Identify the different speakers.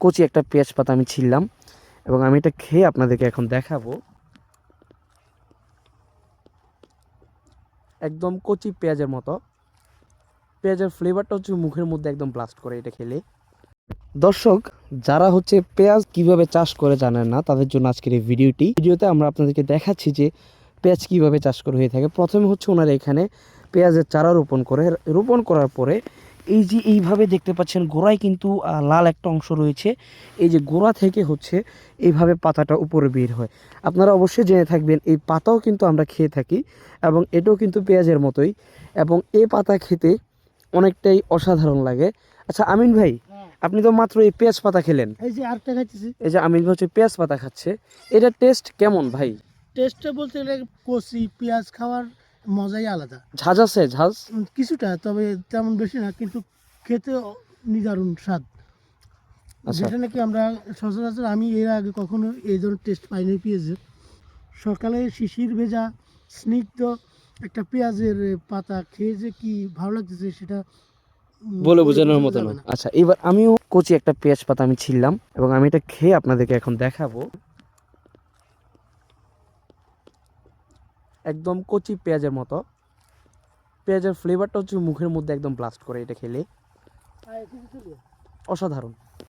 Speaker 1: কচি একটা পেঁয়াজ পাতা আমি ছিললাম এবং আমি এটা খেয়ে আপনাদেরকে এখন দেখাবো। একদম কচি পেঁয়াজের মতো, পেঁয়াজের ফ্লেভারটা হচ্ছে মুখের মধ্যে একদম ব্লাস্ট করে এটা খেলে। দর্শক, যারা হচ্ছে পেঁয়াজ কিভাবে চাষ করে জানেন না, তাদের জন্য আজকের এই ভিডিওতে আমরা আপনাদেরকে দেখাচ্ছি যে পেঁয়াজ কিভাবে চাষ করে হয়ে থাকে। প্রথমে হচ্ছে ওনারা এখানে পেঁয়াজের চারা রোপণ করার পরে এই যে এইভাবে দেখতে পাচ্ছেন গোড়ায় কিন্তু লাল একটা অংশ রয়েছে। এই যে গোড়া থেকে হচ্ছে এইভাবে পাতাটা উপরে বের হয়। আপনারা অবশ্যই জেনে থাকবেন এই পাতাও কিন্তু আমরা খেয়ে থাকি এবং এটাও কিন্তু পেঁয়াজের মতোই, এবং এই পাতা খেতে অনেকটাই অসাধারণ লাগে। আচ্ছা আমিন ভাই, আপনি তো মাত্র এই পেঁয়াজ পাতা খেলেন,
Speaker 2: এই যে আরেকটা খাইতেছি।
Speaker 1: এই যে আমিন ভাই হচ্ছে পেঁয়াজ পাতা খাচ্ছে, এটার টেস্ট কেমন ভাই?
Speaker 2: টেস্টটা বলতে গেলে কচি পেঁয়াজ খাওয়ার মজাই আলাদা।
Speaker 1: ঝাঁজ আছে, ঝাঁজ?
Speaker 2: কিছুটা, তবে তেমন বেশি না, কিন্তু খেতে নিদারুণ স্বাদ।
Speaker 1: আচ্ছা,
Speaker 2: যেটা নাকি আমরা সচরাচর আমি এর আগে কখনো এই ধরনের টেস্ট পাইনি পেঁয়াজের। সকালে শিশির ভেজা স্নিগ্ধ একটা পেঁয়াজের পাতা খেয়ে যে কি ভালো লাগতেছে সেটা
Speaker 1: বলে
Speaker 2: বলে
Speaker 1: বোঝানোর
Speaker 2: বোঝানো
Speaker 1: মতো
Speaker 2: যাবে
Speaker 1: না।
Speaker 2: না।
Speaker 1: আচ্ছা, এবার আমিও কচি একটা পেঁয়াজ পাতা আমি ছিললাম এবং আমি এটা খেয়ে আপনাদেরকে এখন দেখাবো। একদম কচি পেঁয়াজের মতো, পেঁয়াজের ফ্লেভারটা হচ্ছে মুখের মধ্যে একদম ব্লাস্ট করে এটা খেলে। অসাধারণ।